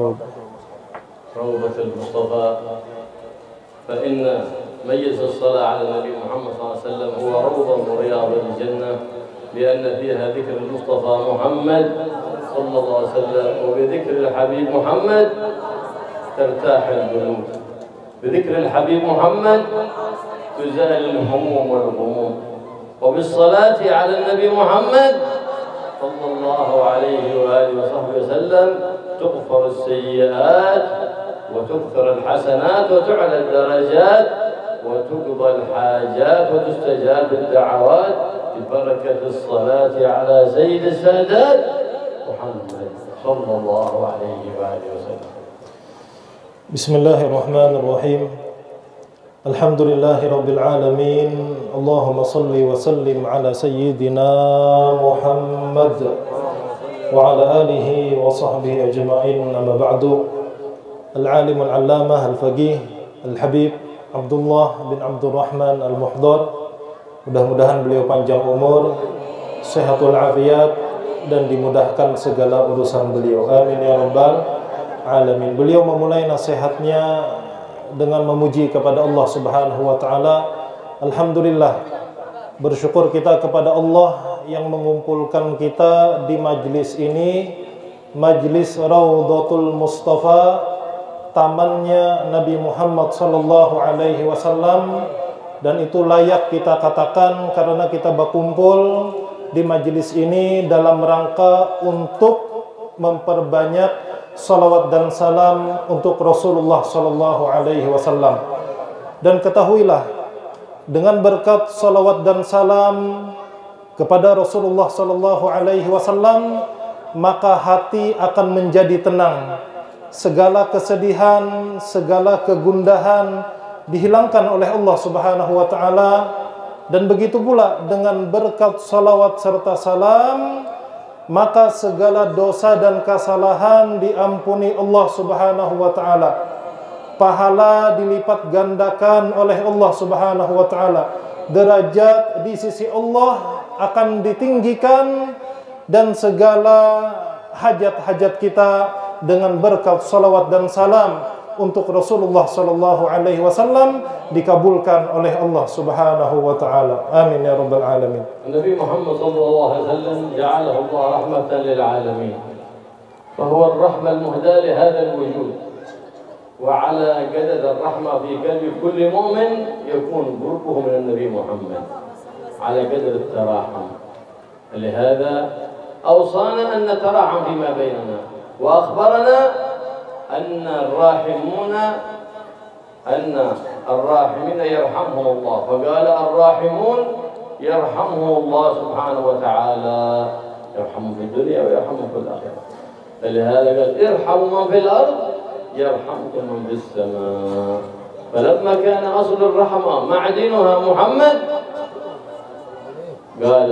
روضة المصطفى، فإن ميز الصلاة على النبي محمد صلى الله عليه وسلم هو روضة من رياض الجنة، لأن فيها ذكر المصطفى محمد صلى الله عليه وسلم، وبذكر الحبيب محمد ترتاح القلوب، بذكر الحبيب محمد تزال الهموم والغموم، وبالصلاة على النبي محمد صلى الله عليه وآله وصحبه وسلم تغفر السيئات وتكثر الحسنات وتعلى الدرجات وتقضى الحاجات وتستجاب الدعوات ببركة الصلاة على سيد السادات محمد صلى الله عليه وآله وسلم. بسم الله الرحمن الرحيم. الحمد لله رب العالمين. اللهم صل وسلم على سيدنا محمد وعلى آله وصحبه أجمعين. أما بعد. العالم العلامة الفقيه الحبيب Abdullah bin Abdurrahman Al-Muhdar, mudah-mudahan beliau panjang umur, sehatul afiat, dan dimudahkan segala urusan beliau. Amin ya rabbal alamin. Beliau memulai nasihatnya dengan memuji kepada Allah Subhanahu wa taala. Alhamdulillah, bersyukur kita kepada Allah yang mengumpulkan kita di majlis ini, majlis Raudhatul Mustafa, tamannya Nabi Muhammad sallallahu alaihi wasallam, dan itu layak kita katakan karena kita berkumpul di majlis ini dalam rangka untuk memperbanyak salawat dan salam untuk Rasulullah sallallahu alaihi wasallam. Dan ketahuilah, dengan berkat salawat dan salam kepada Rasulullah sallallahu alaihi wasallam, maka hati akan menjadi tenang. Segala kesedihan, segala kegundahan dihilangkan oleh Allah Subhanahu wa taala, dan begitu pula dengan berkat salawat serta salam, maka segala dosa dan kesalahan diampuni Allah Subhanahu wa taala. Pahala dilipat gandakan oleh Allah Subhanahu wa taala. Derajat di sisi Allah akan ditinggikan, dan segala hajat-hajat kita dengan berkat salawat dan salam untuk Rasulullah sallallahu alaihi wasallam dikabulkan oleh Allah Subhanahu wa taala. Amin ya rabbal alamin. Nabi Muhammad sallallahu alaihi wasallam ja'alahu Allah rahmatan lil alamin. فهو الرحمة المهداة لهذا الوجود. وعلى قدر الرحمة في قلب كل مؤمن يكون قربه من النبي محمد على قدر التراحم. لهذا أوصانا أن نتراحم فيما بيننا، وأخبرنا أن الراحمين يرحمهم الله، فقال الراحمون يرحمهم الله سبحانه وتعالى، يرحمهم في الدنيا ويرحمهم في الآخرة. فلهذا قال ارحموا من في الأرض يرحمكم من في السماء. فلما كان أصل الرحمة معدنها محمد، قال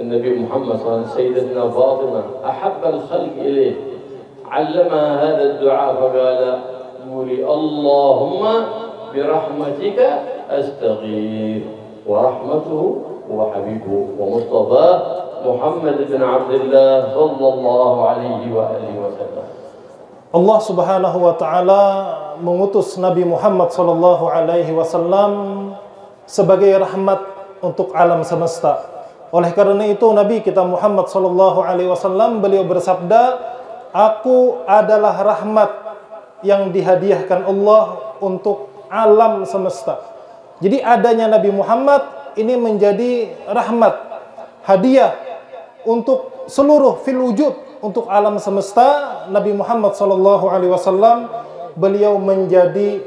النبي محمد صلى الله عليه وسلم سيدتنا فاطمة أحب الخلق إليه، علمها هذا الدعاء فقال قولي اللهم برحمتك أستغيث، ورحمته هو حبيبه ومصطفاه محمد بن عبد الله صلى الله عليه وآله وسلم. Allah Subhanahu wa taala mengutus Nabi Muhammad sallallahu alaihi wasallam sebagai rahmat untuk alam semesta. Oleh karena itu Nabi kita Muhammad sallallahu alaihi wasallam beliau bersabda, "Aku adalah rahmat yang dihadiahkan Allah untuk alam semesta." Jadi adanya Nabi Muhammad ini menjadi rahmat, hadiah untuk seluruh fil wujud, untuk alam semesta. Nabi Muhammad sallallahu alaihi wasallam beliau menjadi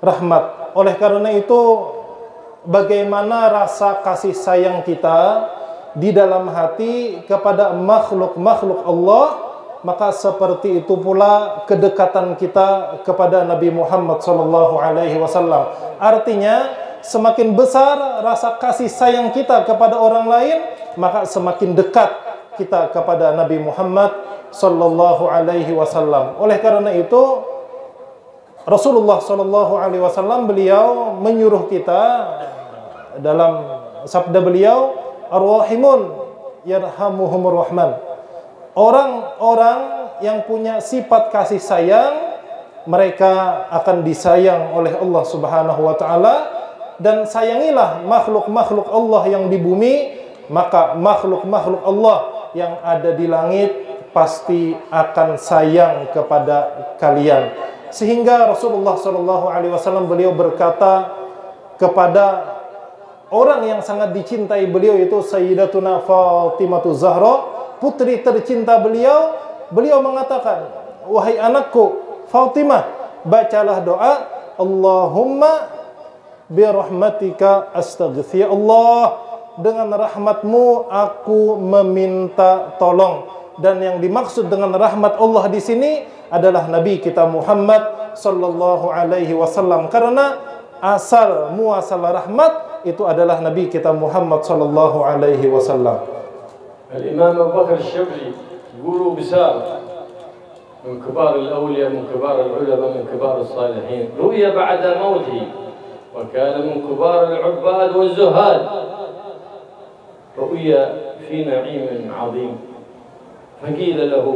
rahmat. Oleh karena itu, bagaimana rasa kasih sayang kita di dalam hati kepada makhluk-makhluk Allah, maka seperti itu pula kedekatan kita kepada Nabi Muhammad sallallahu alaihi wasallam. Artinya, semakin besar rasa kasih sayang kita kepada orang lain, maka semakin dekat kita kepada Nabi Muhammad sallallahu alaihi wasallam. Oleh karena itu, Rasulullah sallallahu alaihi wasallam beliau menyuruh kita dalam sabda beliau, ar-rahimun yarhamuhumur rahman. Orang-orang yang punya sifat kasih sayang, mereka akan disayang oleh Allah Subhanahu wa taala. Dan sayangilah makhluk-makhluk Allah yang di bumi, maka makhluk-makhluk Allah yang ada di langit pasti akan sayang kepada kalian. Sehingga Rasulullah SAW beliau berkata kepada orang yang sangat dicintai beliau, yaitu Sayyidatuna Fatimah Zahra, putri tercinta beliau. Beliau mengatakan, wahai anakku Fatimah, bacalah doa Allahumma birahmatika astaghfir. Ya Allah, dengan rahmatmu aku meminta tolong. Dan yang dimaksud dengan rahmat Allah di sini adalah Nabi kita Muhammad sallallahu alaihi wasallam, karena asal muasal rahmat itu adalah Nabi kita Muhammad sallallahu alaihi wasallam. Al-Imam Abu Bakar Ash-Shibli guru besar من كبار الأولياء، من كبار العلماء، من كبار الصالحين، رؤي بعد موته وكان من كبار العباد والزهاد، رؤي في نعيم عظيم، فقيل له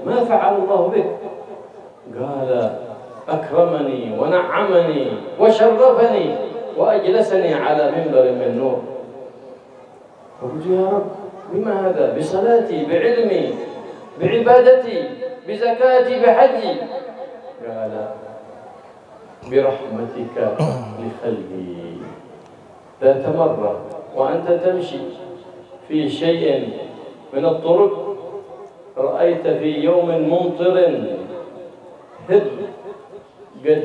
ما فعل الله بك؟ قال أكرمني ونعمني وشرفني وأجلسني على منبر من نور. فقلت يا رب بما هذا؟ بصلاتي، بعلمي، بعبادتي، بزكاتي، بحجي. قال برحمتك لخلقي. ذات مرة وأنت تمشي في شيء من الطرق رأيت في يوم ممطر هد قد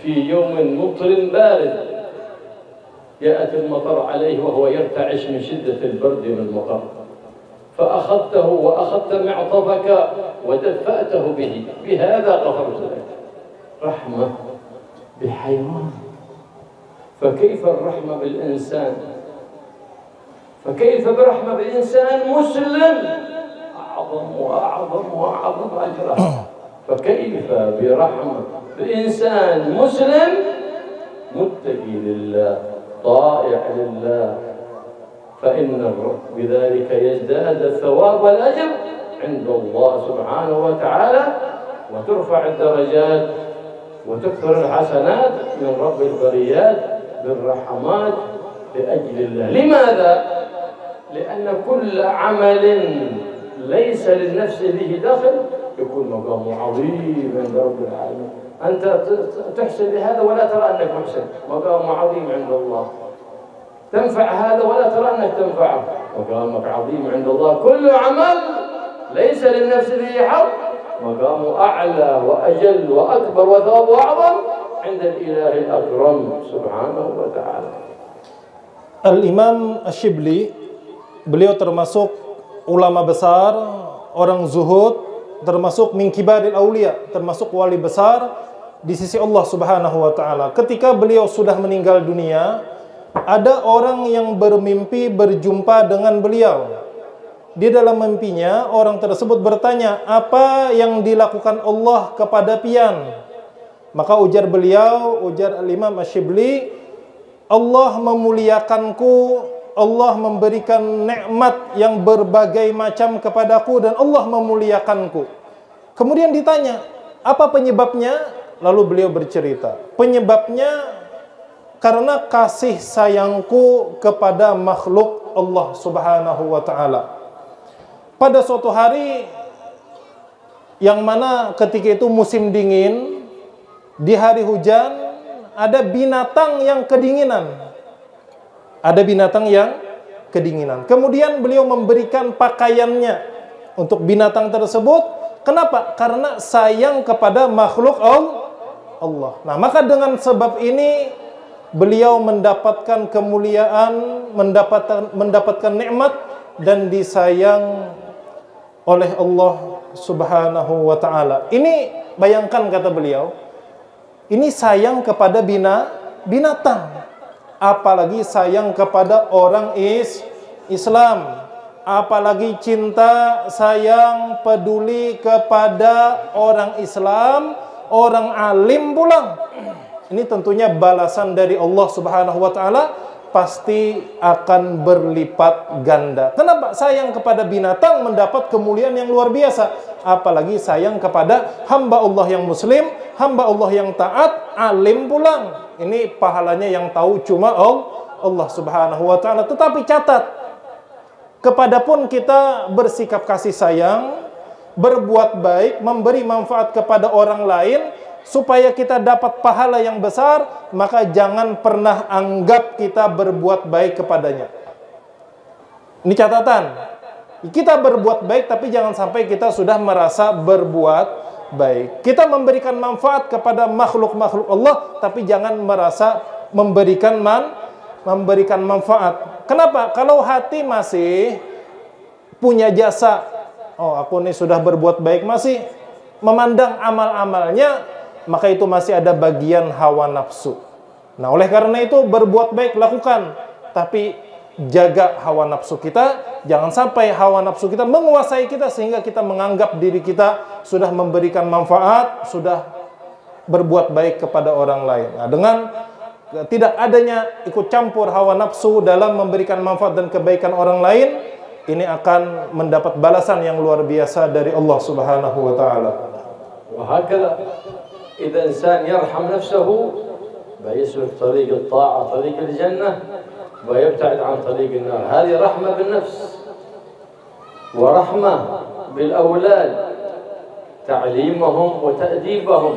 في يوم ممطر بارد جاءت المطر عليه وهو يرتعش من شدة البرد والمطر، فأخذته وأخذت معطفك ودفأته به، بهذا غفرت لك. رحمة بحيوان، فكيف الرحمة بالإنسان؟ فكيف برحمة بالإنسان مسلم؟ أعظم وأعظم وأعظم أجرا. فكيف برحمة بإنسان مسلم متقي لله طائع لله، فإن بذلك يزداد الثواب والأجر عند الله سبحانه وتعالى، وترفع الدرجات وتكثر الحسنات من رب البريات بالرحمات لأجل الله. لماذا؟ لأن كل عمل ليس للنفس به دخل يكون مقامه عظيم عند رب العالمين. أنت تحسن لهذا ولا ترى أنك محسن، مقامه عظيم عند الله. تنفع هذا ولا ترى أنك تنفعه، مقامك عظيم عند الله. كل عمل ليس للنفس به حظ مقامه أعلى وأجل وأكبر وثواب أعظم عند الإله الأكرم سبحانه وتعالى. Al-Imam Ash-Shibli, beliau termasuk ulama besar, orang zuhud, termasuk min kibaril aulia, termasuk wali besar di sisi Allah Subhanahu wa taala. Ketika beliau sudah meninggal dunia, ada orang yang bermimpi berjumpa dengan beliau. Di dalam mimpinya, orang tersebut bertanya, apa yang dilakukan Allah kepada pian? Maka ujar beliau, ujar Al-Imam Ash-Shibli, Allah memuliakanku, Allah memberikan nikmat yang berbagai macam kepadaku, dan Allah memuliakanku. Kemudian ditanya, apa penyebabnya? Lalu beliau bercerita, penyebabnya karena kasih sayangku kepada makhluk Allah Subhanahu wa ta'ala. Pada suatu hari yang mana ketika itu musim dingin, di hari hujan, ada binatang yang kedinginan. Ada binatang yang kedinginan. Kemudian beliau memberikan pakaiannya untuk binatang tersebut. Kenapa? Karena sayang kepada makhluk Allah. Nah, maka dengan sebab ini beliau mendapatkan kemuliaan, mendapatkan nikmat dan disayang oleh Allah Subhanahu wa ta'ala. Ini bayangkan, kata beliau, ini sayang kepada binatang, apalagi sayang kepada orang Islam, apalagi cinta, sayang, peduli kepada orang Islam, orang alim pula. Ini tentunya balasan dari Allah Subhanahu wa ta'ala pasti akan berlipat ganda. Kenapa? Sayang kepada binatang mendapat kemuliaan yang luar biasa. Apalagi sayang kepada hamba Allah yang muslim, hamba Allah yang taat, alim pulang. Ini pahalanya yang tahu cuma Allah Subhanahu wa ta'ala. Tetapi catat, kepadapun kita bersikap kasih sayang, berbuat baik, memberi manfaat kepada orang lain, supaya kita dapat pahala yang besar, maka jangan pernah anggap kita berbuat baik kepadanya. Ini catatan. Kita berbuat baik, tapi jangan sampai kita sudah merasa berbuat baik. Kita memberikan manfaat kepada makhluk-makhluk Allah, tapi jangan merasa memberikan manfaat. Kenapa? Kalau hati masih punya jasa, oh aku ini sudah berbuat baik, masih memandang amal-amalnya, maka itu masih ada bagian hawa nafsu. Nah, oleh karena itu berbuat baik lakukan, tapi jaga hawa nafsu kita. Jangan sampai hawa nafsu kita menguasai kita sehingga kita menganggap diri kita sudah memberikan manfaat, sudah berbuat baik kepada orang lain. Nah, dengan tidak adanya ikut campur hawa nafsu dalam memberikan manfaat dan kebaikan orang lain, ini akan mendapat balasan yang luar biasa dari Allah Subhanahu wa ta'ala. وهكذا إذا إنسان يرحم نفسه فيسلك طريق الطاعة طريق الجنة ويبتعد عن طريق النار. هذه رحمة بالنفس ورحمة بالأولاد، تعليمهم وتأديبهم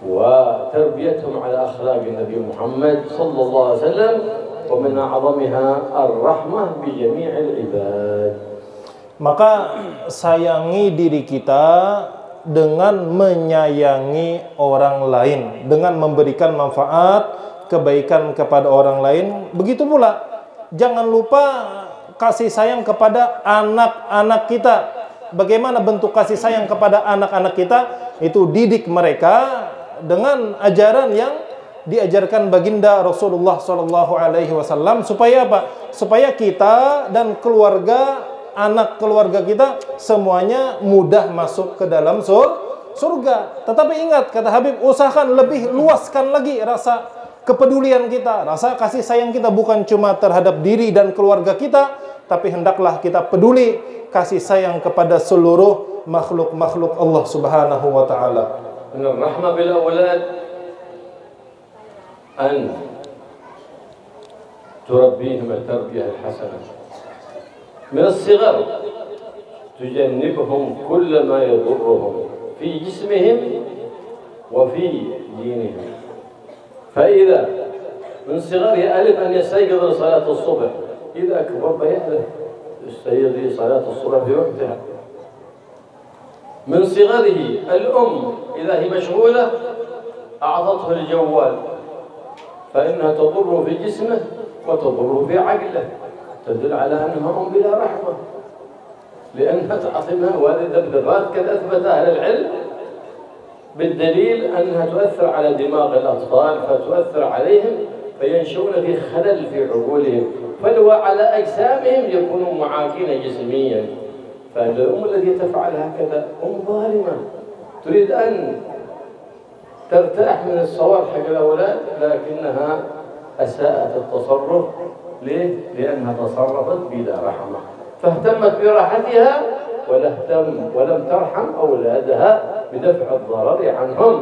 وتربيتهم على أخلاق النبي محمد صلى الله عليه وسلم، ومن أعظمها الرحمة بجميع العباد. Maka sayangi diri kita dengan menyayangi orang lain, dengan memberikan manfaat, kebaikan kepada orang lain. Begitu pula, jangan lupa kasih sayang kepada anak-anak kita. Bagaimana bentuk kasih sayang kepada anak-anak kita? Itu didik mereka dengan ajaran yang diajarkan baginda Rasulullah SAW. Supaya apa? Supaya kita dan keluarga, anak keluarga kita semuanya mudah masuk ke dalam surga. Tetapi ingat, kata Habib, usahakan lebih luaskan lagi rasa kepedulian kita, rasa kasih sayang kita, bukan cuma terhadap diri dan keluarga kita, tapi hendaklah kita peduli kasih sayang kepada seluruh makhluk-makhluk Allah Subhanahu wa ta'ala. Rahmah bil awlad an turabbihim at-tarbiyah al-hasanah. من الصغر تجنبهم كل ما يضرهم في جسمهم وفي دينهم. فإذا من صغره ألف أن يستيقظ لصلاة الصبح، إذا كبر يألف يستيقظ لصلاة الصبح في وقتها. من صغره الأم إذا هي مشغولة أعطته الجوال، فإنها تضر في جسمه وتضر في عقله، تدل على أنها أم بلا رحمة، لأنها تعطيها والذبذبات قد أثبت أهل العلم بالدليل أنها تؤثر على دماغ الأطفال، فتؤثر عليهم فينشؤون في خلل في عقولهم، فلو على أجسامهم يكونوا معاكين جسميا. فالأم التي تفعل هكذا أم ظالمة، تريد أن ترتاح من الصور حق الأولاد، لكنها أساءت التصرف. ليه؟ لأنها تصرفت بلا رحمة، فاهتمت براحتها ولم ترحم أولادها بدفع الضرر عنهم.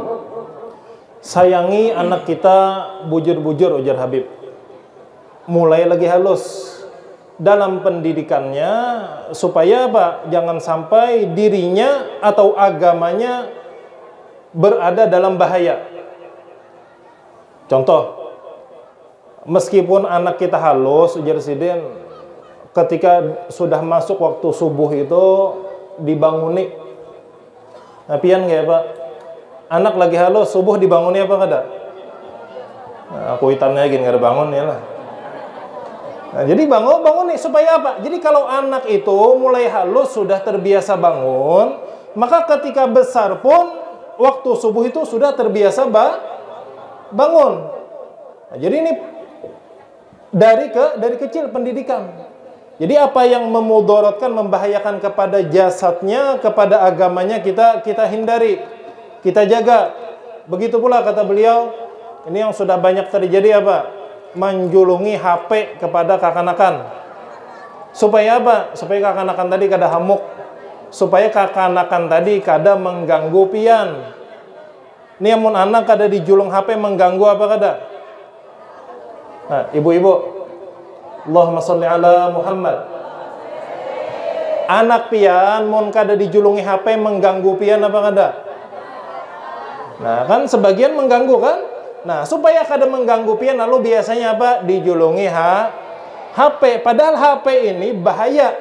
Sayangi anak kita bujur-bujur, ujar Habib. Mulai lagi halus dalam pendidikannya, supaya apa? Jangan sampai dirinya atau agamanya berada dalam bahaya. Contoh, meskipun anak kita halus, ujar Sidin, ketika sudah masuk waktu subuh itu dibanguni. Nah, pian nggak ya Pak? Anak lagi halus, subuh dibanguni apa kada? Nah, aku hitamnya lagi nggak bangun ya lah. Nah, jadi bangun nih supaya apa? Jadi kalau anak itu mulai halus, sudah terbiasa bangun, maka ketika besar pun waktu subuh itu sudah terbiasa bangun. Nah, jadi ini dari kecil pendidikan. Jadi apa yang memudaratkan, membahayakan kepada jasadnya, kepada agamanya, kita hindari, kita jaga. Begitu pula kata beliau, ini yang sudah banyak terjadi apa? menjulungi HP kepada kakanakan. Supaya apa? Supaya kakanakan tadi kada hamuk. Supaya kakanakan tadi kada mengganggu pian. Ini amun anak kada dijulung HP mengganggu apa kada? Nah, ibu-ibu, Allahumma sholli ala Muhammad. Anak pian mun kada dijulungi HP mengganggu pian apa kada? Nah, kan sebagian mengganggu kan? Nah, supaya kada mengganggu pian lalu biasanya apa? Dijulungi HP. Padahal HP ini bahaya.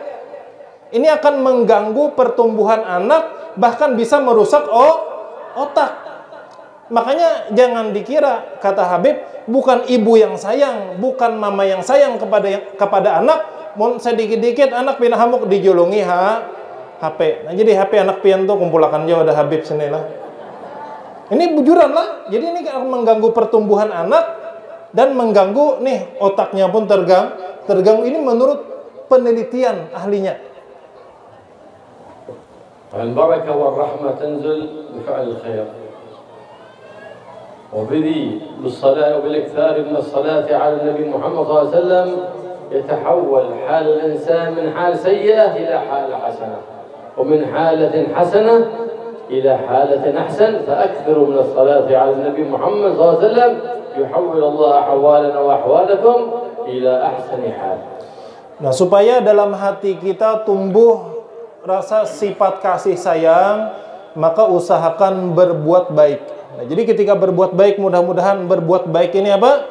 Ini akan mengganggu pertumbuhan anak, bahkan bisa merusak otak. Makanya jangan dikira, kata Habib, bukan ibu yang sayang, bukan mama yang sayang kepada anak. Mun sedikit-dikit anak pindah hamuk dijulungi HP. Nah, jadi HP anak pian tuh kumpulakan jauh ada Habib sini lah. Ini bujuran lah. Jadi ini akan mengganggu pertumbuhan anak dan mengganggu nih otaknya pun terganggu. Ini menurut penelitian ahlinya. Al-barakah wal-rahmah tanzul bifa'al khair. وبذي بالصلاة وبالإكثار من الصلاة على النبي محمد صلى الله عليه وسلم يتحول حال الإنسان من حال سيئة إلى حالة حسنة ومن حالة حسنة إلى حالة أحسن فأكثروا من الصلاة على النبي محمد صلى الله عليه وسلم يحول الله أحوالنا وأحوالكم إلى أحسن حال. Nah, supaya dalam hati kita tumbuh rasa sifat kasih sayang, maka usahakan berbuat baik. Nah, jadi ketika berbuat baik, mudah-mudahan berbuat baik ini apa?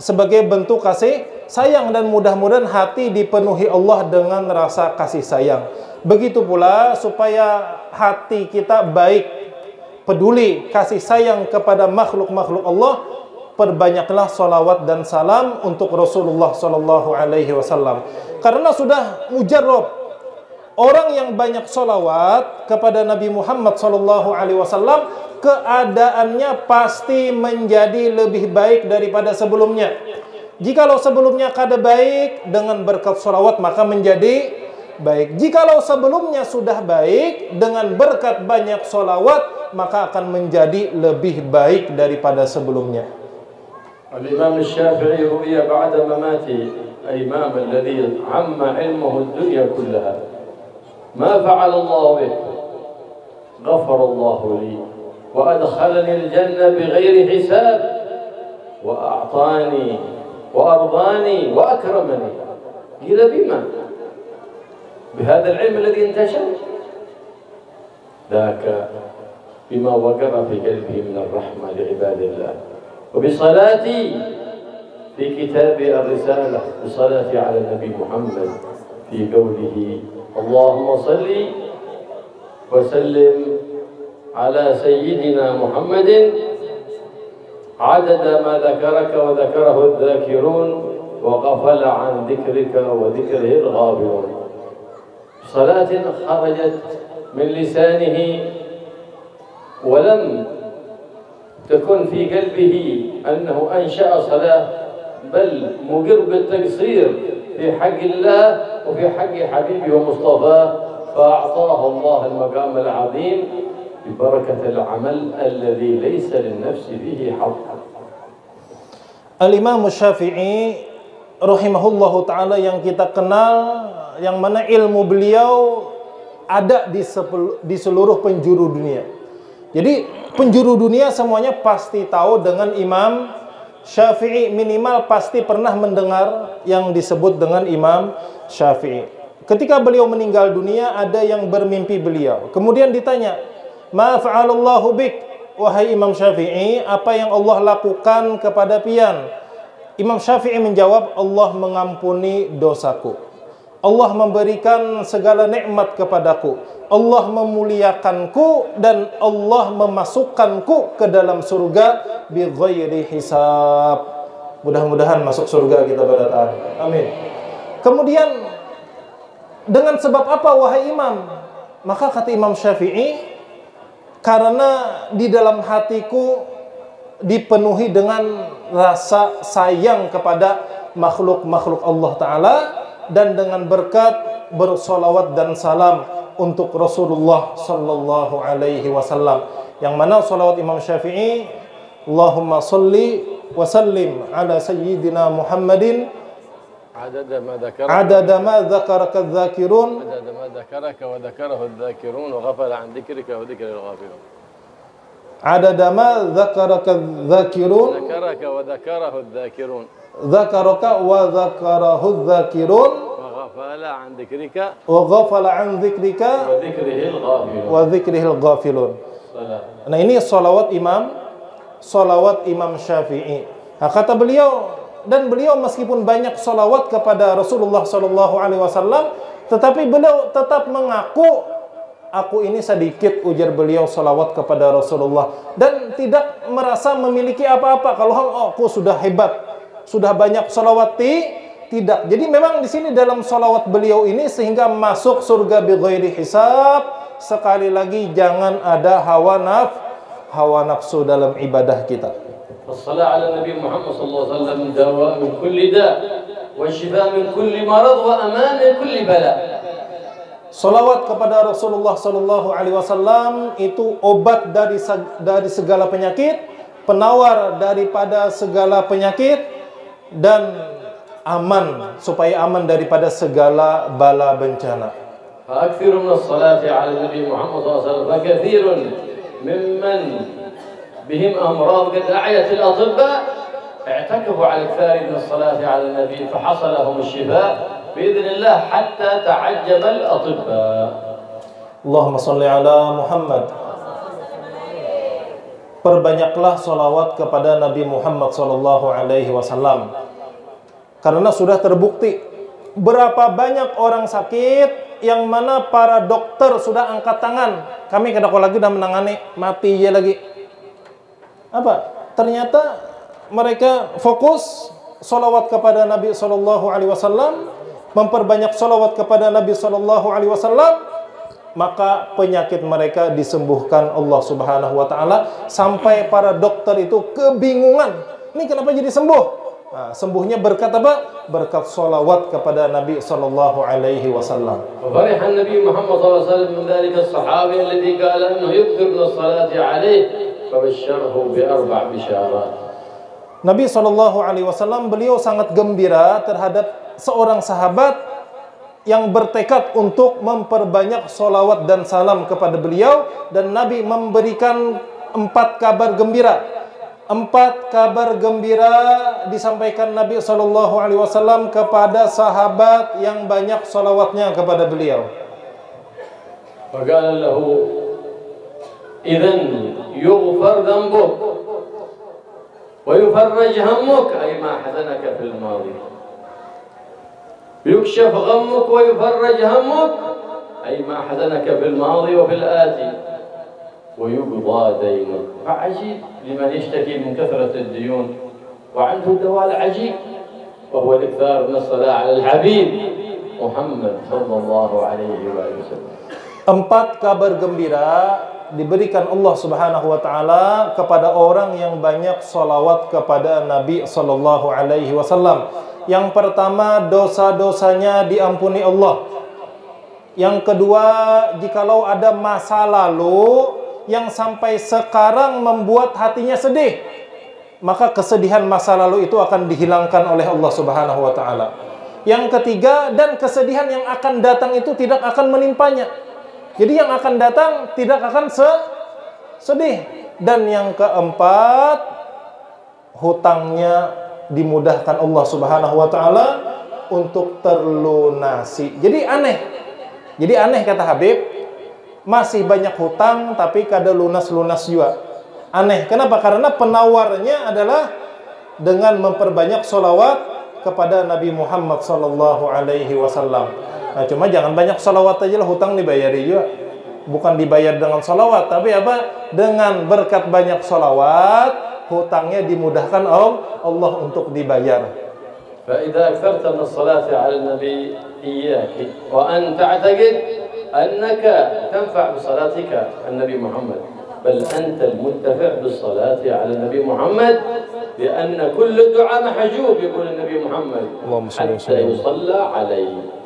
Sebagai bentuk kasih sayang, dan mudah-mudahan hati dipenuhi Allah dengan rasa kasih sayang. Begitu pula supaya hati kita baik, peduli, kasih sayang kepada makhluk-makhluk Allah, perbanyaklah salawat dan salam untuk Rasulullah Sallallahu Alaihi Wasallam. Karena sudah mujarrab, orang yang banyak salawat kepada Nabi Muhammad Sallallahu Alaihi Wasallam, keadaannya pasti menjadi lebih baik daripada sebelumnya. Jikalau sebelumnya kada baik, dengan berkat salawat maka menjadi baik. Jikalau sebelumnya sudah baik, dengan berkat banyak salawat maka akan menjadi lebih baik daripada sebelumnya. Al-Imam Syafi'i ru'ya ba'da mamati al-imam alladhi amma ilmuhu ad-dunya kullaha. Ma fa'ala Allah bih? Ghafara Allah li. وأدخلني الجنة بغير حساب وأعطاني وأرضاني وأكرمني. قيل بما؟ بهذا العلم الذي انتشر؟ ذاك بما وقر في قلبه من الرحمة لعباد الله. وبصلاتي في كتاب الرسالة بصلاتي على النبي محمد في قوله اللهم صل وسلم على سيدنا محمد عدد ما ذكرك وذكره الذاكرون وغفل عن ذكرك وذكره الغافلون. صلاة خرجت من لسانه ولم تكن في قلبه أنه أنشأ صلاة، بل مقر بالتقصير في حق الله وفي حق حبيبه ومصطفاه، فأعطاه الله المقام العظيم ببركة العمل الذي ليس للنفس فيه حظ. Al-Imam Syafi'i rahimahullahu ta'ala yang kita kenal, yang mana ilmu beliau ada di seluruh penjuru dunia. Jadi penjuru dunia semuanya pasti tahu dengan Imam Syafi'i, minimal pasti pernah mendengar yang disebut dengan Imam Syafi'i. Ketika beliau meninggal dunia, ada yang bermimpi beliau. Kemudian ditanya, ma fa'alallahu bik, wahai Imam Syafi'i, apa yang Allah lakukan kepada pian? Imam Syafi'i menjawab, Allah mengampuni dosaku, Allah memberikan segala nikmat kepadaku, Allah memuliakanku, dan Allah memasukkanku ke dalam surga bi ghairi hisab. Mudah-mudahan masuk surga kita pada taat. Amin. Kemudian dengan sebab apa wahai Imam? Maka kata Imam Syafi'i, karena di dalam hatiku dipenuhi dengan rasa sayang kepada makhluk-makhluk Allah Ta'ala, dan dengan berkat bersolawat dan salam untuk Rasulullah Sallallahu Alaihi Wasallam. Yang mana solawat Imam Syafi'i, Allahumma salli wa sallim ala sayyidina Muhammadin عدد ما ذكرك adada ma dzakaraka dzakirun عدد ما ذكرك وذكره الذاكرون وغفل عن ذكرك وذكر الغافلون adada ma dzakaraka dzakirun ذكرك وذكره الذاكرون dzakaraka wa dzakarahu dzakirun وغفل عن ذكرك wa ghafala an dzikrika وذكره الغافلون wa dzikrihil ghafilun. صلاة. Nah, ini salawat Imam Syafi'i. Nah, kata beliau, dan beliau meskipun banyak salawat kepada Rasulullah Shallallahu Alaihi Wasallam, tetapi beliau tetap mengaku, aku ini sedikit, ujar beliau, salawat kepada Rasulullah, dan tidak merasa memiliki apa-apa. Kalau aku sudah hebat, sudah banyak salawat, tidak. Jadi memang di sini dalam salawat beliau ini sehingga masuk surga bi ghairi hisab. Sekali lagi jangan ada hawa nafsu dalam ibadah kita. الصلاة على النبي محمد صلى الله عليه وسلم دواء من كل داء والشفاء من كل مرض وأمان من كل بلاء. Salawat kepada Rasulullah Sallallahu Alaihi Wasallam itu obat dari segala penyakit, penawar daripada segala penyakit, dan aman, supaya aman daripada segala bala bencana. فأكثر من الصلاة على النبي محمد صلى الله عليه وسلم فكثير ممن بهم أمراض قد أعيت الأطباء اعتكفوا على الكثار من الصلاة على النبي فحصل لهم الشفاء بإذن الله حتى تعجب الأطباء. اللهم صل على Muhammad. Perbanyaklah salawat kepada Nabi Muhammad Sallallahu Alaihi Wasallam, karena sudah terbukti berapa banyak orang sakit yang mana para dokter sudah angkat tangan, kami kada lagi udah menangani, mati aja lagi. Apa? Ternyata mereka fokus salawat kepada Nabi Sallallahu Alaihi Wasallam, memperbanyak salawat kepada Nabi Sallallahu Alaihi Wasallam, maka penyakit mereka disembuhkan Allah Subhanahu Wa Taala, sampai para dokter itu kebingungan, ini kenapa jadi sembuh? Nah, sembuhnya berkat apa? Berkat salawat kepada Nabi Sallallahu Alaihi Wasallam. وفرح النبي محمد صلى الله عليه وسلم من ذلك الصحابي الذي قال انه يكثر من الصلاة عليه فبشره بأربع بشارات. Nabi Sallallahu Alaihi Wasallam beliau sangat gembira terhadap seorang sahabat yang bertekad untuk memperbanyak salawat dan salam kepada beliau, dan Nabi memberikan 4 kabar gembira. 4 kabar gembira disampaikan Nabi Sallallahu Alaihi Wasallam kepada sahabat yang banyak salawatnya kepada beliau. فقال له إذن يغفر ذنبك ويفرج همك أي ما حزنك في الماضي يكشف غمك ويفرج همك أي ما حزنك في الماضي وفي الآتي ويقضى دينك. فعجيب لمن يشتكي من كثرة الديون وعنده دواء العجيب وهو الإكثار من الصلاة على الحبيب محمد صلى الله عليه وسلم. 4 kabar gembira diberikan Allah Subhanahu Wa Taala kepada orang yang banyak salawat kepada Nabi Sallallahu Alaihi Wasallam. Yang pertama, dosa-dosanya diampuni Allah. Yang kedua, jikalau ada masa lalu yang sampai sekarang membuat hatinya sedih, maka kesedihan masa lalu itu akan dihilangkan oleh Allah Subhanahu Wa Taala. Yang ketiga, dan kesedihan yang akan datang itu tidak akan menimpanya. Jadi yang akan datang tidak akan sedih. Dan yang keempat, hutangnya dimudahkan Allah Subhanahu Wa Taala untuk terlunasi. Jadi aneh kata Habib, masih banyak hutang tapi kada lunas-lunas juga. Aneh. Kenapa? Karena penawarnya adalah dengan memperbanyak sholawat kepada Nabi Muhammad Sallallahu Alaihi Wasallam. Nah, cuma jangan banyak sholawat aja lah, hutang dibayari juga. Bukan dibayar dengan sholawat, tapi apa? Dengan berkat banyak sholawat, hutangnya dimudahkan Allah untuk dibayar. فإذا أكثرت من الصلاة على النبي إياك وأن تعتقد أنك تنفع بصلاتك النبي محمد، بل أنت المنتفع بالصلاة على النبي محمد، لأن كل الدعاء محجوب يقول النبي محمد حتى يصلى عليه.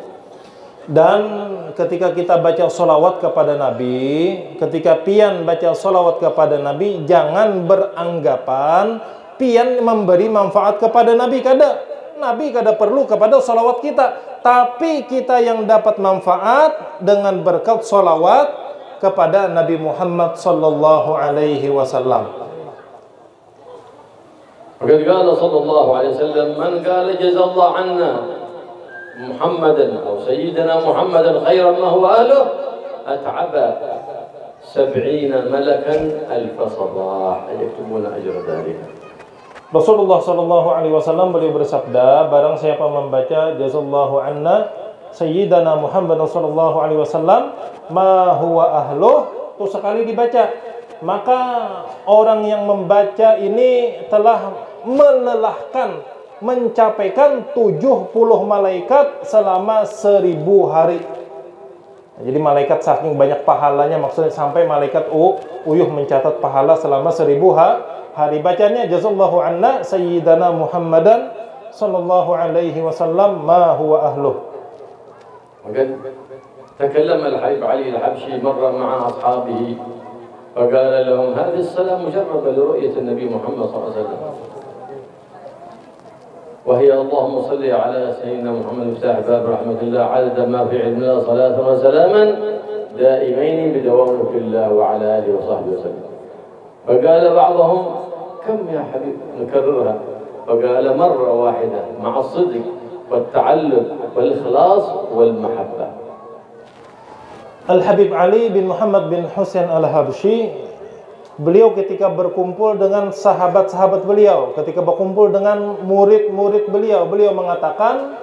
Dan ketika kita baca sholawat kepada Nabi, ketika pian baca sholawat kepada Nabi, jangan beranggapan pian memberi manfaat kepada Nabi kada perlu kepada salawat kita, tapi kita yang dapat manfaat dengan berkat salawat kepada Nabi Muhammad sallallahu alaihi wasallam. وقد قال صلى الله عليه وسلم من قال جزا الله عنا محمدا أو سيدنا محمدا خيرا ما هو أهله أتعب 70 ملكا ألف صباح يكتبون أجر ذلك. Rasulullah sallallahu alaihi wasallam beliau bersabda, barang siapa membaca jazallahu anna sayyidana Muhammad sallallahu alaihi wasallam ma huwa ahluh, itu sekali dibaca, maka orang yang membaca ini telah melelahkan, mencapaikan 70 malaikat selama 1000 hari. Jadi malaikat saking banyak pahalanya, maksudnya sampai malaikat uyuh mencatat pahala selama 1000 hari. Bacanya jazallahu anna sayyidana Muhammadan sallallahu alaihi wasallam ma huwa ahluh. وقد تكلم الحبيب علي الحبشي مرة مع أصحابه فقال لهم هذه الصلاة مجربة لرؤية النبي محمد صلى الله عليه وسلم، وهي اللهم صل على سيدنا محمد مفتاح باب رحمة الله عدد ما في علم الله صلاة وسلاما دائمين بدوام في الله وعلى آله وصحبه وسلم. فقال بعضهم كم يا حبيب نكررها؟ فقال مرة واحدة مع الصدق والتعلق والإخلاص والمحبة. Al-Habib Ali bin Muhammad bin Husain Al-Habsyi, beliau ketika berkumpul dengan sahabat-sahabat beliau, ketika berkumpul dengan murid-murid beliau, beliau mengatakan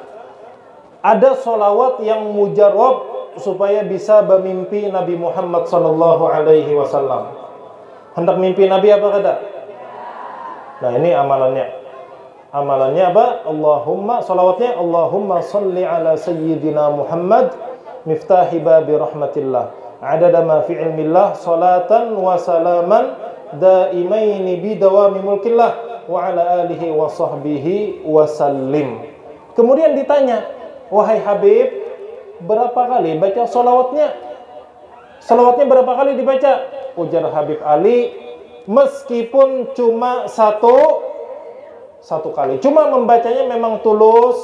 ada solawat yang mujarab supaya bisa bermimpi Nabi Muhammad sallallahu alaihi wasallam. Hendak mimpi Nabi apa kada? Nah, ini amalannya. Amalannya apa? Allahumma, salawatnya Allahumma salli ala sayyidina Muhammad miftahi babi rahmatillah adada ma fi ilmillah salatan wa salaman daimaini bidawami mulkillah wa ala alihi wa sahbihi wa sallim. Kemudian ditanya, wahai Habib, berapa kali baca salawatnya? Salawatnya berapa kali dibaca? Ujar Habib Ali, meskipun cuma satu kali, cuma membacanya memang tulus,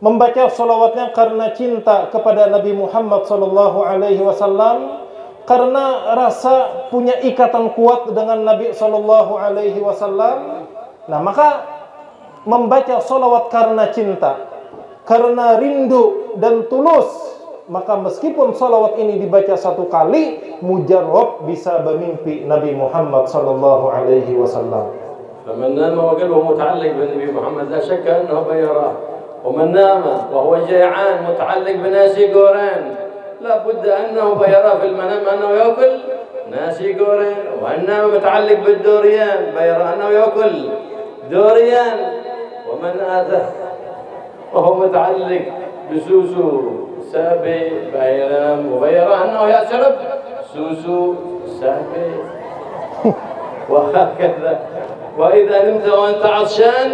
membaca salawatnya karena cinta kepada Nabi Muhammad sallallahu alaihi wasallam, karena rasa punya ikatan kuat dengan Nabi sallallahu alaihi wasallam. Nah, maka membaca salawat karena cinta, karena rindu dan tulus, maka meskipun salawat ini dibaca satu kali, mujarrab bisa bermimpi Nabi Muhammad sallallahu alaihi wasallam. فمن نام وقلبه متعلق بالنبي محمد لا شك أنه بيراه، ومن نام وهو جيعان متعلق بناسي قورين لا بد أنه بيراه في المنام أنه يأكل ناسي قورين، وأن نام متعلق بالدوريان بيراه أنه يأكل دوريان، ومن آته وهو متعلق بسوسو سابي بيرام وبيراه أنه يشرب سوسو سابي وهكذا. وإذا نمت وأنت عطشان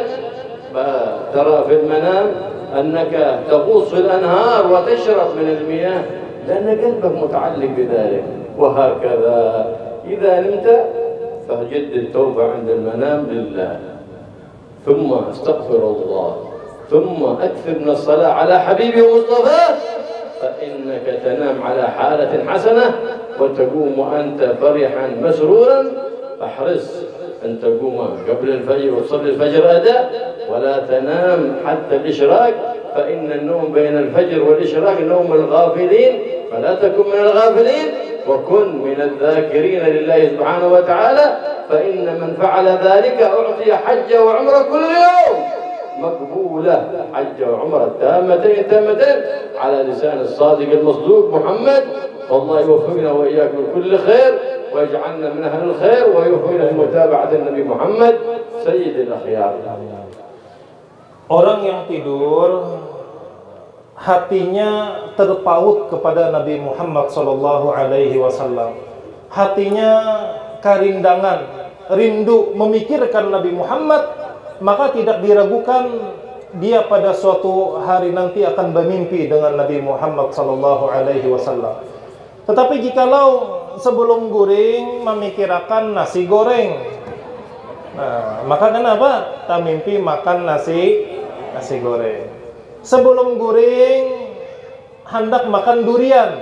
ترى في المنام أنك تغوص في الأنهار وتشرب من المياه لأن قلبك متعلق بذلك. وهكذا إذا نمت فجد التوبة عند المنام لله، ثم استغفر الله، ثم أكثر من الصلاة على حبيبي ومصطفاه، فإنك تنام على حالة حسنة وتقوم وأنت فرحا مسرورا. فاحرص أن تقوم قبل الفجر وتصلي الفجر أداء، ولا تنام حتى الإشراق، فإن النوم بين الفجر والإشراق نوم الغافلين، فلا تكن من الغافلين وكن من الذاكرين لله سبحانه وتعالى، فإن من فعل ذلك أعطي حج وعمرة كل يوم مقبولة، حج وعمرة تامتين على لسان الصادق المصدوق محمد. والله يوفقنا وإياكم لكل خير ويجعلنا من أهل الخير ويوفقنا لمتابعة النبي محمد سيد الأخيار. Orang yang tidur hatinya terpaut kepada Nabi Muhammad sallallahu alaihi wasallam. Hatinya karindangan, rindu memikirkan Nabi Muhammad, maka tidak diragukan dia pada suatu hari nanti akan bermimpi dengan Nabi Muhammad sallallahu alaihi wasallam. Tetapi jikalau sebelum guring memikirkan nasi goreng, Nah, maka kenapa tak mimpi makan nasi goreng. Sebelum guring hendak makan durian.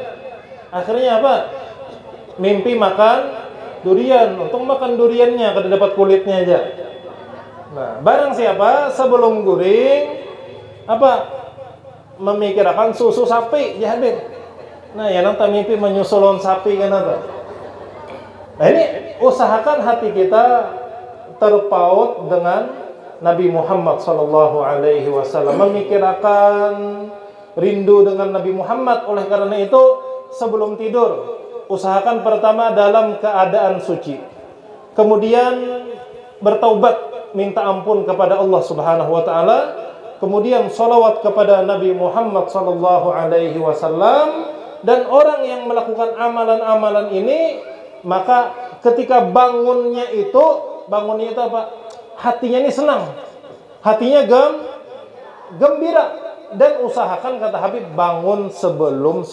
Akhirnya apa? Mimpi makan durian. Untuk makan duriannya kada dapat kulitnya aja. Nah, barang siapa sebelum guring apa? Memikirkan susu sapi ya hadir. Nah, yang tak mimpi menyusulon sapi kan apa? Nah, ini usahakan hati kita terpaut dengan Nabi Muhammad sallallahu alaihi wasallam, memikirkan rindu dengan Nabi Muhammad. Oleh karena itu, sebelum tidur usahakan pertama dalam keadaan suci. Kemudian bertaubat, minta ampun kepada Allah Subhanahu wa taala. Kemudian salawat kepada Nabi Muhammad sallallahu alaihi wasallam. Dan orang yang melakukan amalan-amalan ini, maka ketika bangunnya itu apa? Hatinya ini senang, hatinya gembira, dan usahakan kata Habib bangun sebelum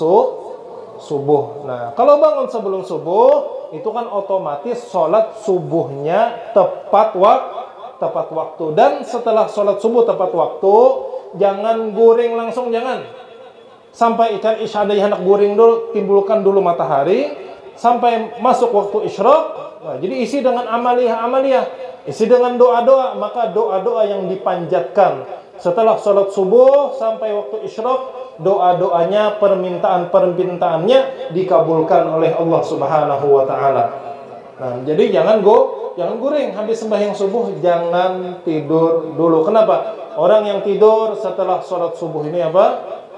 subuh. Nah, kalau bangun sebelum subuh itu kan otomatis sholat subuhnya tepat waktu. Dan setelah sholat subuh tepat waktu, jangan guring langsung, jangan sampai ikan isyadai hendak guring dulu, timbulkan dulu matahari sampai masuk waktu isyraq. Nah, jadi isi dengan amaliyah, isi dengan doa-doa. Maka doa-doa yang dipanjatkan setelah sholat subuh sampai waktu isyraq, doa-doanya, permintaannya dikabulkan oleh Allah Subhanahu wa taala. Nah, jadi jangan guring habis sembahyang subuh, jangan tidur dulu. Kenapa? Orang yang tidur setelah sholat subuh ini apa?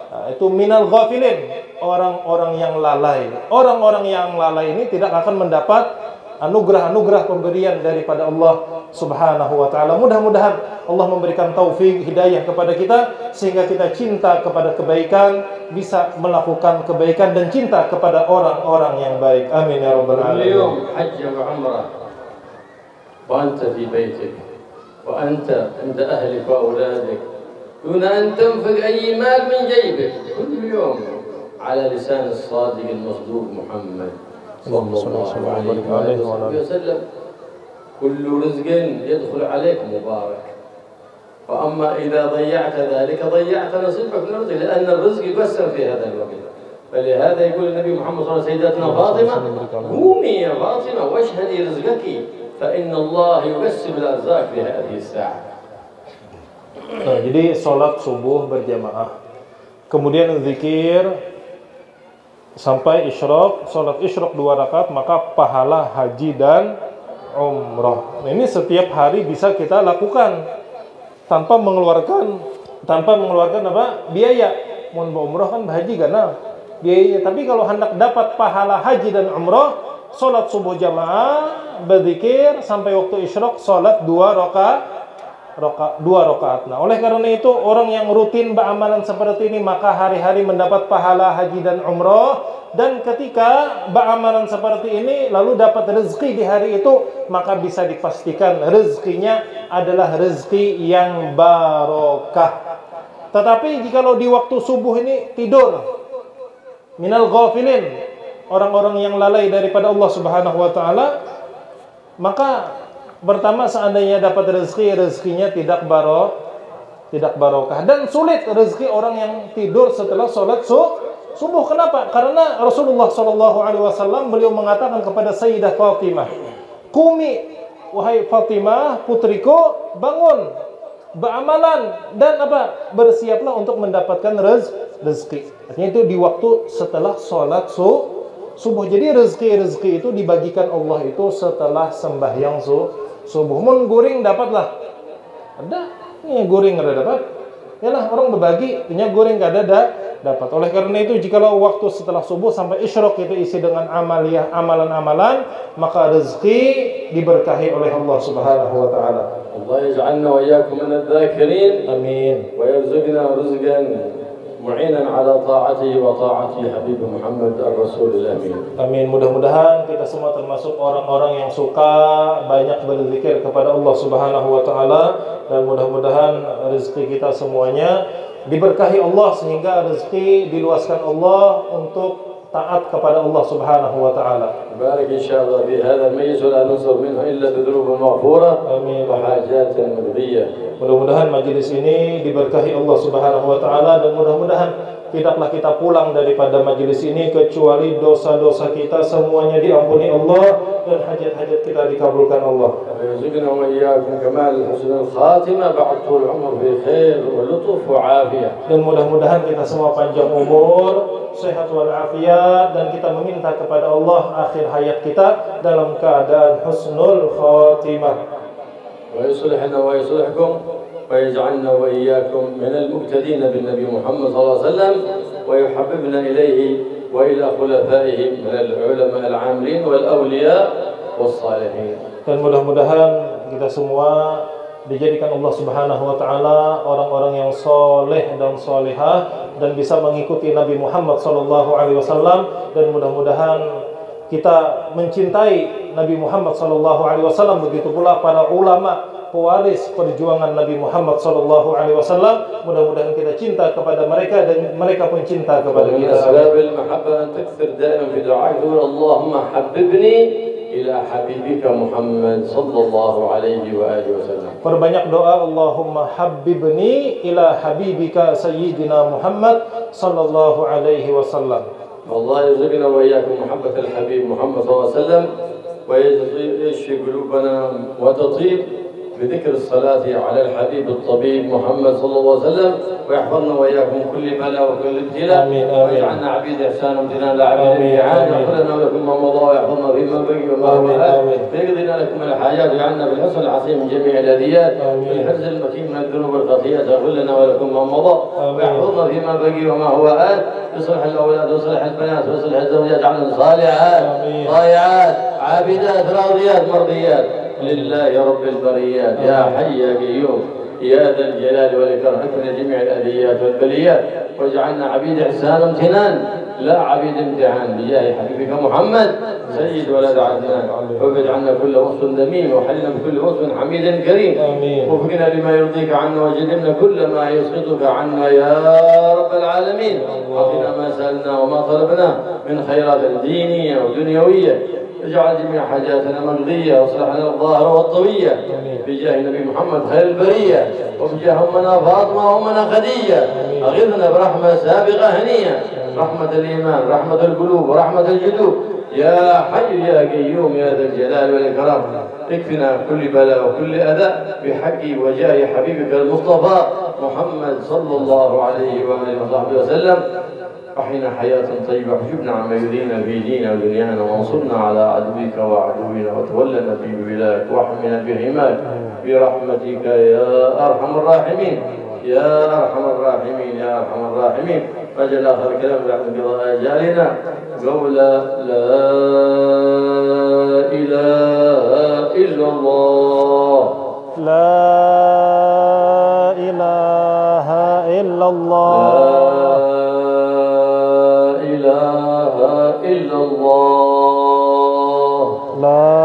Nah, itu minal ghafilin, orang-orang yang lalai. Orang-orang yang lalai ini tidak akan mendapat anugerah pemberian daripada Allah Subhanahu wa taala. Mudah-mudahan Allah memberikan taufik hidayah kepada kita sehingga kita cinta kepada kebaikan, bisa melakukan kebaikan dan cinta kepada orang-orang yang baik. Amin ya rabbal alamin. Hajj wa umrah wa anta fi baitik wa anta inda ahlik wa auladik dun an tanfiq ay mal min jaybik kull yawm ala lisan as-sadiq al-masduq Muhammad صلى الله عليه وسلم كل رزق يدخل عليك مبارك وأما إذا ضيعت ذلك ضيعت نصيبك من الرزق لأن الرزق يقسم في هذا الوقت فلهذا يقول النبي محمد صلى الله عليه وسلم سيدتنا فاطمة قومي يا فاطمة واشهدي رزقك فإن الله يقسم الأرزاق في هذه الساعة. Nah, jadi sholat subuh berjamaah, kemudian zikir sampai isyraq, sholat isyraq 2 rakaat, maka pahala haji dan umrah. Nah, ini setiap hari bisa kita lakukan tanpa mengeluarkan apa? Biaya. Mau umrah kan haji karena biayanya. Tapi kalau hendak dapat pahala haji dan umrah, sholat subuh jamaah, berzikir sampai waktu isyraq, sholat 2 rakaat. Nah, oleh karena itu orang yang rutin beramalan seperti ini maka hari-hari mendapat pahala haji dan umrah. Dan ketika beramalan seperti ini lalu dapat rezeki di hari itu, maka bisa dipastikan rezekinya adalah rezeki yang barokah. Tetapi jikalau di waktu subuh ini tidur, minal ghafilin, orang-orang yang lalai daripada Allah Subhanahu wa taala, maka pertama seandainya dapat rezekinya tidak barokah, dan sulit rezeki orang yang tidur setelah sholat subuh. Kenapa? Karena Rasulullah SAW beliau mengatakan kepada Sayyidah Fatimah, "Qumi, wahai Fatimah putriku, bangun, beramalan dan apa? Bersiaplah untuk mendapatkan rezeki." Artinya itu di waktu setelah sholat subuh. Jadi rezeki itu dibagikan Allah itu setelah sembahyang subuh. Mun guring dapatlah. Ada, ini guring ada dapat. Yalah orang berbagi, punya guring kada dapat. Oleh karena itu jikalau waktu setelah subuh sampai isyraq itu isi dengan amalan-amalan, maka rezeki diberkahi oleh Allah Subhanahu wa taala. Allah yaj'alna wa iyyakum min adh-dhakirin. Amin. Wa yarzuqna rizqan mu'inan ala ta'atihi wa ta'ati Habib Muhammad ar-Rasulul Amin. Amin. Mudah-mudahan kita semua termasuk orang-orang yang suka banyak berzikir kepada Allah Subhanahu wa taala, dan mudah-mudahan rezeki kita semuanya diberkahi Allah sehingga rezeki diluaskan Allah untuk taat kepada Allah Subhanahu wa taala. بارك إن شاء الله في هذا المجلس ولا ننصر منه إلا بذنوب مغفورة وحاجات مرضية. Mudah-mudahan majelis ini diberkahi Allah Subhanahu wa taala dan mudah-mudahan tidaklah kita pulang daripada majelis ini kecuali dosa-dosa kita semuanya diampuni Allah dan hajat-hajat kita dikabulkan Allah. ويرزقنا وإياكم كمال حسن الخاتمة بعد طول العمر في خير ولطف وعافية. Dan mudah-mudahan kita semua panjang umur, sehat walafiat, dan kita meminta kepada Allah akhir hayat kita dalam keadaan husnul khatimah. ويصلحنا ويصلحكم ويجعلنا وإياكم من المقتدين بالنبي محمد صلى الله عليه وسلم ويحببنا إليه وإلى خلفائه من العلماء العاملين والأولياء والصالحين. Dan mudah-mudahan kita semua dijadikan Allah Subhanahu wa taala orang-orang yang soleh dan solehah dan bisa mengikuti Nabi Muhammad sallallahu alaihi wasallam, dan mudah-mudahan kita mencintai Nabi Muhammad sallallahu alaihi wasallam, begitu pula para ulama pewaris perjuangan Nabi Muhammad sallallahu alaihi wasallam. Mudah-mudahan kita cinta kepada mereka dan mereka pun cinta kepada kita. أسباب المحبة أن تكثر دائما في دعائك اللهم حببني إلى حبيبك محمد صلى الله عليه وآله وسلم. Perbanyak doa Allahumma habbibni ila habibika sayyidina Muhammad sallallahu alaihi wasallam. الله يرزقنا وإياكم محبة الحبيب محمد صلى الله عليه وسلم ويشفي قلوبنا وتطيب بذكر الصلاة على الحبيب الطبيب محمد صلى الله عليه وسلم ويحفظنا وإياكم كل بلاء وكل ابتلاء ويجعلنا عبيد إحسان امتنان لا عبيد إعانة يغفر لنا ولكم ما مضى ويحفظنا فيما بقي وما هو آت ويقضينا لكم الحاجات ويجعلنا بالحسن العظيم من جميع الأذيات والحرز المكين من الذنوب والخطيئات يغفر لنا ولكم ما مضى ويحفظنا فيما بقي وما هو آت يصلح الأولاد ويصلح البنات ويصلح الزوجات يجعلنا صالحات ضائعات عابدات راضيات مرضيات لله رب البريات. يا حي يا قيوم يا ذا الجلال والإكرام اكفنا جميع الأذيات والبليات واجعلنا عبيد إحسان امتنان لا عبيد امتحان بجاه حبيبك محمد سيد ولد عدنان. وابعد عنا كل وصف ذميم وحلنا بكل وصف حميد كريم. وفقنا لما يرضيك عنا وجنبنا كل ما يسخطك عنا يا رب العالمين. اعطنا ما سألنا وما طلبنا من خيرات دينية ودنيوية. اجعل جميع حاجاتنا مقضية واصلح لنا الظاهر والطوية بجاه النبي محمد خير البرية وبجاه أمنا فاطمة وأمنا خديجة. أغثنا برحمة سابقة هنية رحمة الإيمان رحمة القلوب ورحمة الجدوب. يا حي يا قيوم يا ذا الجلال والإكرام اكفنا كل بلاء وكل أذى بحق وجاه حبيبك المصطفى محمد صلى الله عليه وآله وصحبه وسلم. أحينا حياة طيبة واحجبنا عما يؤذينا في ديننا ودنيانا وانصرنا على عدوك وعدونا وتولنا في ولاك واحمنا بحماك برحمتك يا أرحم الراحمين يا أرحم الراحمين يا أرحم الراحمين. وجل آخر كلام بعد قضاء أجالنا قول لا إله إلا الله لا إله إلا الله إلا الله لا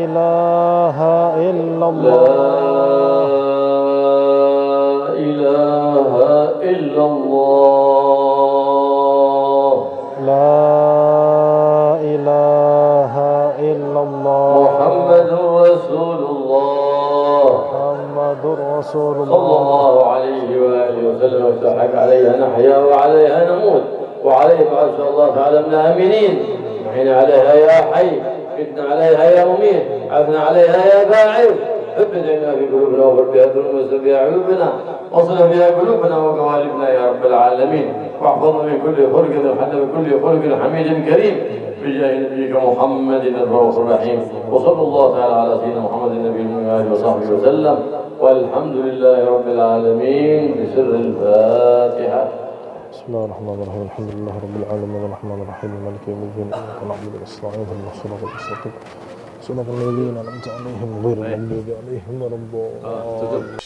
إله إلا الله لا إله إلا الله لا إله إلا الله محمد رسول الله محمد رسول الله صلى الله عليه وآله وسلم. وافتحك عليها نحيا وعليها نموت وعليه بعد شاء الله تعالى من آمنين. نحن عليها يا حي فتنا عليها يا مميت عفنا عليها يا باعث ثبت عنا في قلوبنا وغفر بها ذنوبنا واستر بها عيوبنا واصلح بها قلوبنا وقوالبنا يا رب العالمين. واحفظنا من كل خلق وحل من كل خلق حميد كريم بجاه نبيك محمد الرؤوف الرحيم. وصلى الله تعالى على سيدنا محمد النبي وآله وصحبه وسلم والحمد لله رب العالمين بسر الفاتحة. بسم الله الرحمن الرحيم الحمد لله رب العالمين الرحمن الرحيم مالك يوم الدين إياك نعبد ونستعين اهدنا الصراط المستقيم صراط الذين أنعمت عليهم غير المغضوب عليهم ولا الضالين.